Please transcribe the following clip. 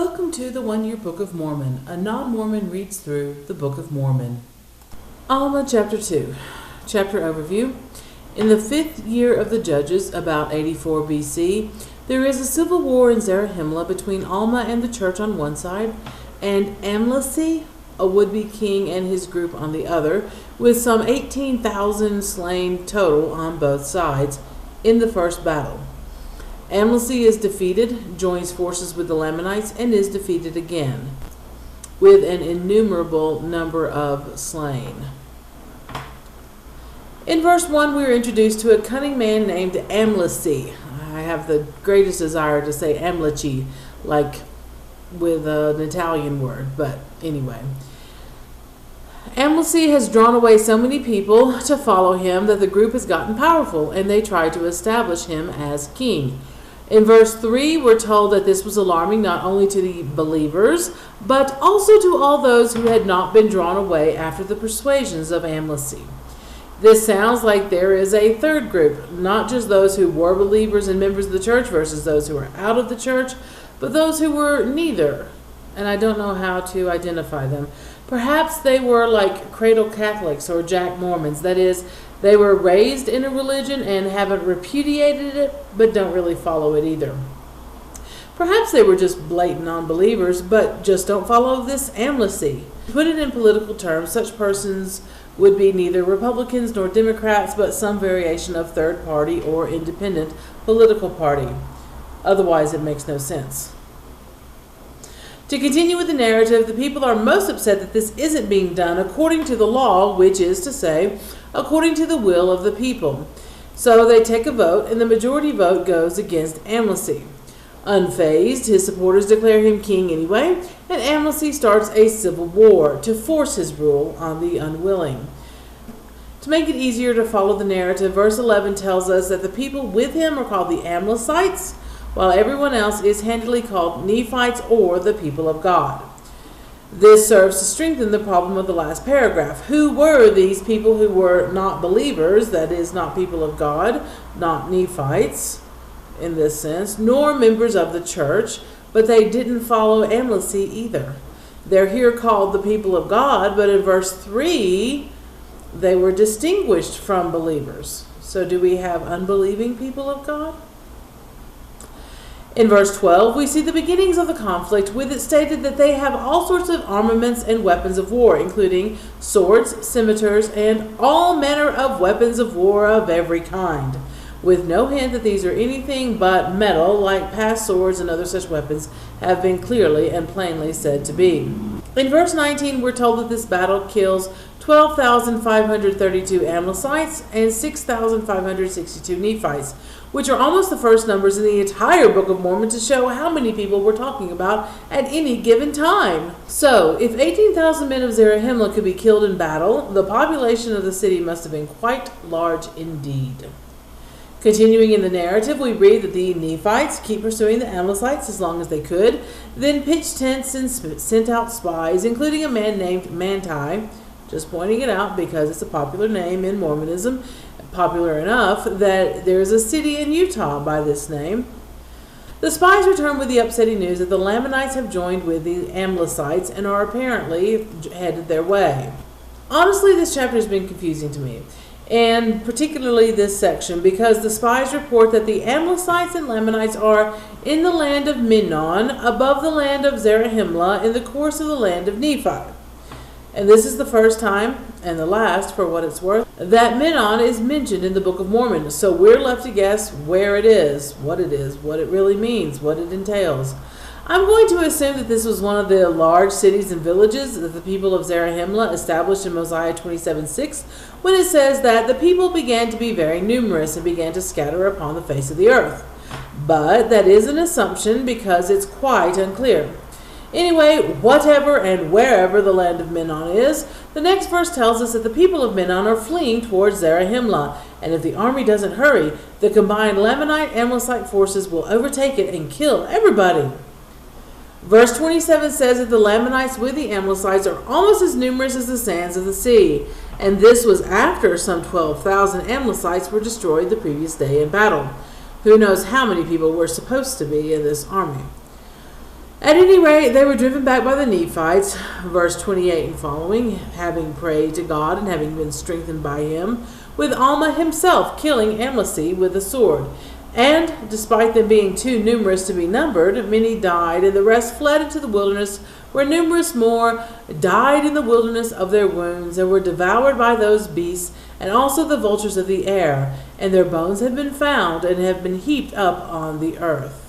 Welcome to the One Year Book of Mormon. A non-Mormon reads through the Book of Mormon. Alma chapter 2. Chapter overview. In the 5th year of the Judges, about 84 BC, there is a civil war in Zarahemla between Alma and the church on one side, and Amlici, a would-be king, and his group on the other, with some 18,000 slain total on both sides in the first battle. Amlici is defeated, joins forces with the Lamanites, and is defeated again, with an innumerable number of slain. In verse 1, we are introduced to a cunning man named Amlici. I have the greatest desire to say Amlici, like with an Italian word, but anyway. Amlici has drawn away so many people to follow him that the group has gotten powerful, and they try to establish him as king. In verse 3, we're told that this was alarming not only to the believers, but also to all those who had not been drawn away after the persuasions of Amlici. This sounds like there is a third group, not just those who were believers and members of the church versus those who were out of the church, but those who were neither. And I don't know how to identify them. Perhaps they were like cradle Catholics or Jack Mormons. That is, they were raised in a religion and haven't repudiated it, but don't really follow it either. Perhaps they were just blatant non-believers, but just don't follow this Amlici. To put it in political terms, such persons would be neither Republicans nor Democrats, but some variation of third party or independent political party. Otherwise, it makes no sense. To continue with the narrative, the people are most upset that this isn't being done according to the law, which is to say, according to the will of the people. So they take a vote, and the majority vote goes against Amlici. Unfazed, his supporters declare him king anyway, and Amlici starts a civil war to force his rule on the unwilling. To make it easier to follow the narrative, verse 11 tells us that the people with him are called the Amlicites, while everyone else is handily called Nephites or the people of God. This serves to strengthen the problem of the last paragraph. Who were these people who were not believers, that is, not people of God, not Nephites in this sense, nor members of the church, but they didn't follow Amlici either. They're here called the people of God, but in verse 3, they were distinguished from believers. So do we have unbelieving people of God? In verse 12, we see the beginnings of the conflict, with it stated that they have all sorts of armaments and weapons of war, including swords, scimitars, and all manner of weapons of war of every kind, with no hint that these are anything but metal, like past swords and other such weapons have been clearly and plainly said to be. In verse 19, we're told that this battle kills 12,532 Amlicites and 6,562 Nephites, which are almost the first numbers in the entire Book of Mormon to show how many people we're talking about at any given time. So, if 18,000 men of Zarahemla could be killed in battle, the population of the city must have been quite large indeed. Continuing in the narrative, we read that the Nephites keep pursuing the Amlicites as long as they could, then pitched tents and sent out spies, including a man named Manti, just pointing it out because it's a popular name in Mormonism, popular enough that there's a city in Utah by this name. The spies return with the upsetting news that the Lamanites have joined with the Amlicites and are apparently headed their way. Honestly, this chapter has been confusing to me, and particularly this section, because the spies report that the Amlicites and Lamanites are in the land of Minon, above the land of Zarahemla, in the course of the land of Nephi. And this is the first time, and the last for what it's worth, that Minon is mentioned in the Book of Mormon. So we're left to guess where it is, what it really means, what it entails. I'm going to assume that this was one of the large cities and villages that the people of Zarahemla established in Mosiah 27:6, when it says that the people began to be very numerous and began to scatter upon the face of the earth. But that is an assumption because it's quite unclear. Anyway, whatever and wherever the land of Minon is, the next verse tells us that the people of Minon are fleeing towards Zarahemla, and if the army doesn't hurry, the combined Lamanite-Amlicite forces will overtake it and kill everybody. Verse 27 says that the Lamanites with the Amlicites are almost as numerous as the sands of the sea, and this was after some 12,000 Amlicites were destroyed the previous day in battle. Who knows how many people were supposed to be in this army. At any rate, they were driven back by the Nephites, verse 28 and following, having prayed to God and having been strengthened by him, with Alma himself killing Amalek with the sword. And, despite them being too numerous to be numbered, many died, and the rest fled into the wilderness, where numerous more died in the wilderness of their wounds, and were devoured by those beasts, and also the vultures of the air, and their bones have been found, and have been heaped up on the earth.